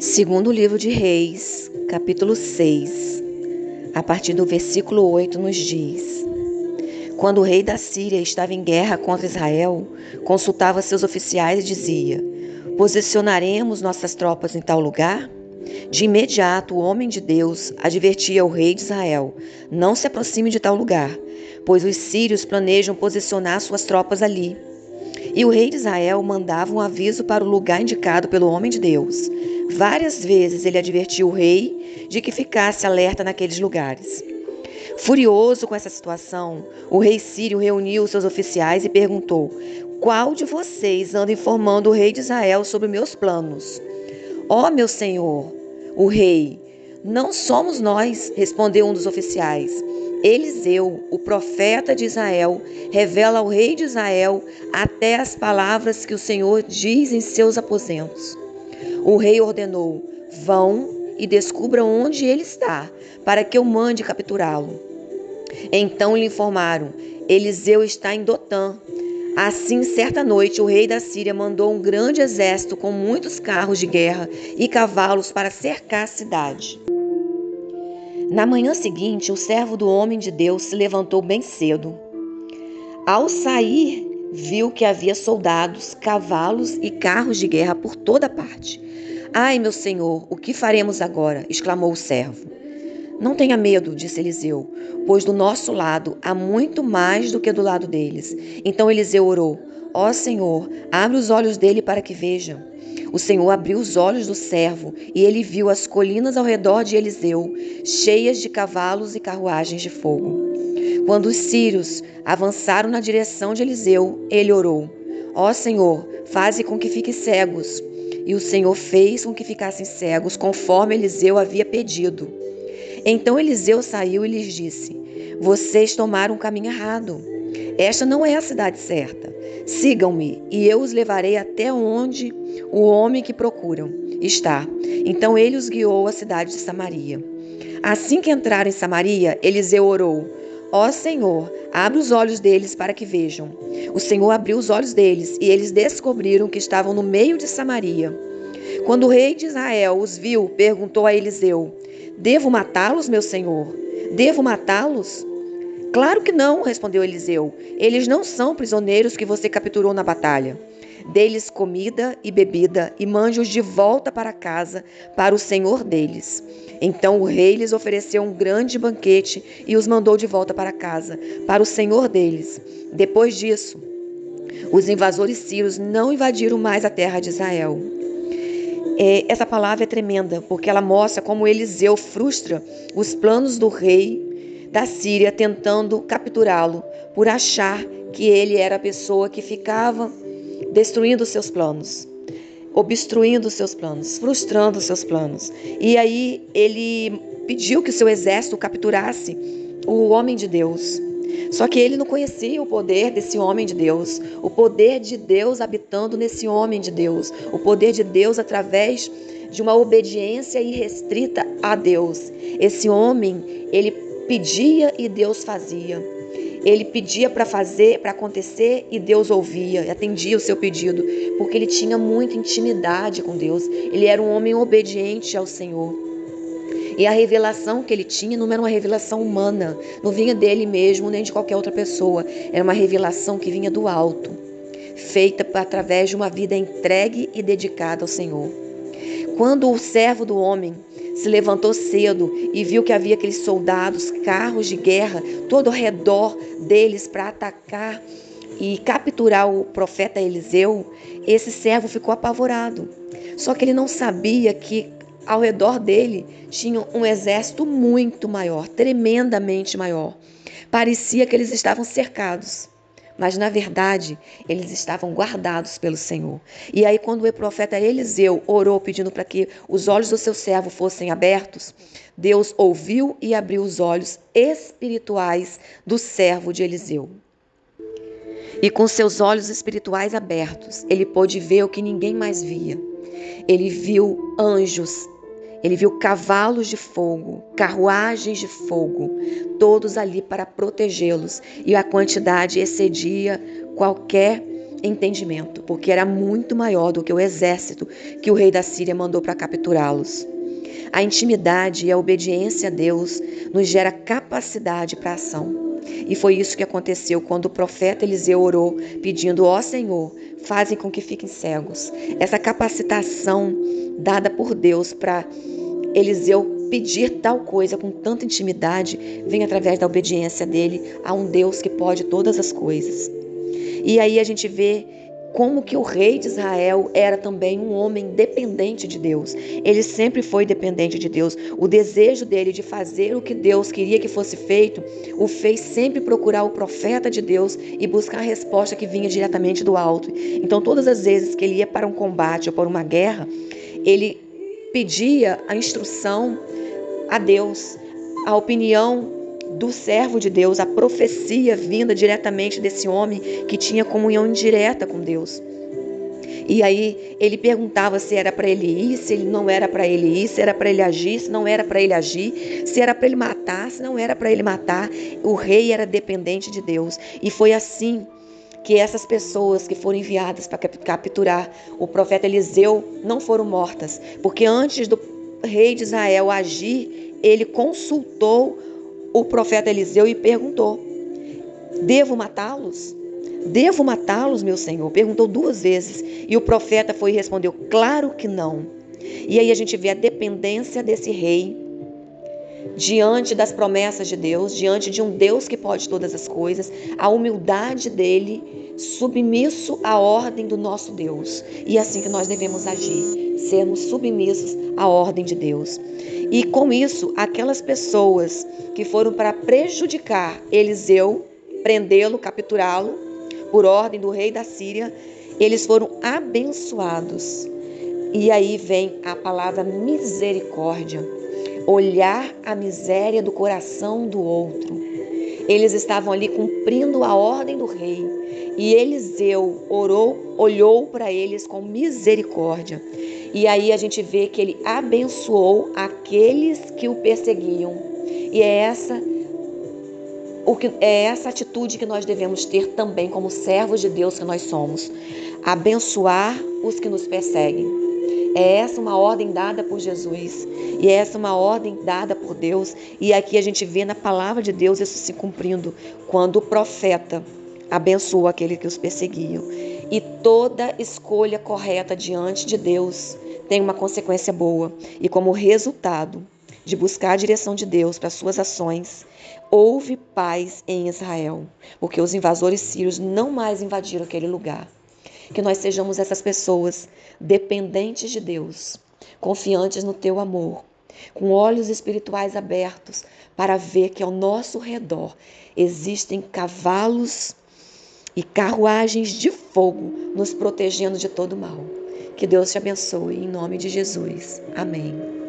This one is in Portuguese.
Segundo livro de Reis, capítulo 6, a partir do versículo 8 nos diz: Quando o rei da Síria estava em guerra contra Israel, consultava seus oficiais e dizia: Posicionaremos nossas tropas em tal lugar? De imediato o homem de Deus advertia o rei de Israel: Não se aproxime de tal lugar, pois os sírios planejam posicionar suas tropas ali. E o rei de Israel mandava um aviso para o lugar indicado pelo homem de Deus. Várias vezes ele advertiu o rei de que ficasse alerta naqueles lugares. Furioso com essa situação, o rei sírio reuniu seus oficiais e perguntou: Qual de vocês anda informando o rei de Israel sobre meus planos? Ó meu senhor, o rei, não somos nós, respondeu um dos oficiais. Eliseu, o profeta de Israel, revela ao rei de Israel até as palavras que o Senhor diz em seus aposentos. O rei ordenou: Vão e descubram onde ele está, para que eu mande capturá-lo. Então lhe informaram: Eliseu está em Dotã. Assim, certa noite, o rei da Síria mandou um grande exército com muitos carros de guerra e cavalos para cercar a cidade. Na manhã seguinte, o servo do homem de Deus se levantou bem cedo. Ao sair, viu que havia soldados, cavalos e carros de guerra por toda parte. Ai, meu senhor, o que faremos agora? Exclamou o servo. Não tenha medo, disse Eliseu, pois do nosso lado há muito mais do que do lado deles. Então Eliseu orou: Ó Senhor, abre os olhos dele para que veja. O Senhor abriu os olhos do servo e ele viu as colinas ao redor de Eliseu, cheias de cavalos e carruagens de fogo. Quando os sírios avançaram na direção de Eliseu, ele orou: Ó Senhor, faze com que fiquem cegos. E o Senhor fez com que ficassem cegos, conforme Eliseu havia pedido. Então Eliseu saiu e lhes disse: Vocês tomaram um caminho errado. Esta não é a cidade certa. Sigam-me, e eu os levarei até onde o homem que procuram está. Então ele os guiou à cidade de Samaria. Assim que entraram em Samaria, Eliseu orou: Ó Senhor, abre os olhos deles para que vejam. O Senhor abriu os olhos deles, e eles descobriram que estavam no meio de Samaria. Quando o rei de Israel os viu, perguntou a Eliseu: Devo matá-los, meu senhor? Devo matá-los? Claro que não, respondeu Eliseu. Eles não são prisioneiros que você capturou na batalha. Dê-lhes comida e bebida e mande-os de volta para casa, para o senhor deles. Então o rei lhes ofereceu um grande banquete e os mandou de volta para casa, para o senhor deles. Depois disso, os invasores sírios não invadiram mais a terra de Israel. Essa palavra é tremenda, porque ela mostra como Eliseu frustra os planos do rei da Síria, tentando capturá-lo, por achar que ele era a pessoa que ficava destruindo os seus planos, obstruindo os seus planos, frustrando os seus planos. E aí ele pediu que o seu exército capturasse o homem de Deus. Só que ele não conhecia o poder desse homem de Deus, o poder de Deus habitando nesse homem de Deus, o poder de Deus através de uma obediência irrestrita a Deus. Esse homem, ele pedia e Deus fazia. Ele pedia para fazer, para acontecer, e Deus ouvia, atendia o seu pedido, porque ele tinha muita intimidade com Deus. Ele era um homem obediente ao Senhor. E a revelação que ele tinha não era uma revelação humana, não vinha dele mesmo, nem de qualquer outra pessoa. Era uma revelação que vinha do alto, feita através de uma vida entregue e dedicada ao Senhor. Quando o servo do homem se levantou cedo e viu que havia aqueles soldados, carros de guerra, todo ao redor deles para atacar e capturar o profeta Eliseu, esse servo ficou apavorado. Só que ele não sabia que ao redor dele tinha um exército muito maior, tremendamente maior. Parecia que eles estavam cercados, mas na verdade eles estavam guardados pelo Senhor. E aí quando o profeta Eliseu orou pedindo para que os olhos do seu servo fossem abertos, Deus ouviu e abriu os olhos espirituais do servo de Eliseu. E com seus olhos espirituais abertos, ele pôde ver o que ninguém mais via. Ele viu anjos, ele viu cavalos de fogo, carruagens de fogo, todos ali para protegê-los. E a quantidade excedia qualquer entendimento, porque era muito maior do que o exército que o rei da Síria mandou para capturá-los. A intimidade e a obediência a Deus nos gera capacidade para ação. E foi isso que aconteceu quando o profeta Eliseu orou, pedindo: ó Senhor, fazem com que fiquem cegos. Essa capacitação dada por Deus para Eliseu pedir tal coisa com tanta intimidade vem através da obediência dele a um Deus que pode todas as coisas. E aí a gente vê como que o rei de Israel era também um homem dependente de Deus. Ele sempre foi dependente de Deus. O desejo dele de fazer o que Deus queria que fosse feito o fez sempre procurar o profeta de Deus e buscar a resposta que vinha diretamente do alto. Então, todas as vezes que ele ia para um combate ou para uma guerra, ele pedia a instrução a Deus, a opinião do servo de Deus, a profecia vinda diretamente desse homem que tinha comunhão indireta com Deus. E aí ele perguntava se era para ele ir, se ele não era para ele ir, se era para ele agir, se não era para ele agir, se era para ele matar, se não era para ele matar. O rei era dependente de Deus. E foi assim que essas pessoas que foram enviadas para capturar o profeta Eliseu não foram mortas, porque antes do rei de Israel agir, ele consultou o profeta Eliseu e perguntou: devo matá-los? Devo matá-los, meu senhor? Perguntou 2 vezes. E o profeta foi e respondeu: claro que não. E aí a gente vê a dependência desse rei diante das promessas de Deus, diante de um Deus que pode todas as coisas, a humildade dele submisso à ordem do nosso Deus. E é assim que nós devemos agir, sermos submissos à ordem de Deus. E com isso, aquelas pessoas que foram para prejudicar Eliseu, prendê-lo, capturá-lo, por ordem do rei da Síria, eles foram abençoados. E aí vem a palavra misericórdia. Olhar a miséria do coração do outro. Eles estavam ali cumprindo a ordem do rei. E Eliseu olhou para eles com misericórdia. E aí a gente vê que ele abençoou aqueles que o perseguiam. E é essa atitude que nós devemos ter também como servos de Deus que nós somos. Abençoar os que nos perseguem. É essa uma ordem dada por Jesus. E é essa uma ordem dada por Deus. E aqui a gente vê na palavra de Deus isso se cumprindo. Quando o profeta abençoou aquele que os perseguiam. E toda escolha correta diante de Deus tem uma consequência boa. E como resultado de buscar a direção de Deus para suas ações, houve paz em Israel. Porque os invasores sírios não mais invadiram aquele lugar. Que nós sejamos essas pessoas dependentes de Deus, confiantes no teu amor, com olhos espirituais abertos para ver que ao nosso redor existem cavalos e carruagens de fogo nos protegendo de todo mal. Que Deus te abençoe em nome de Jesus. Amém.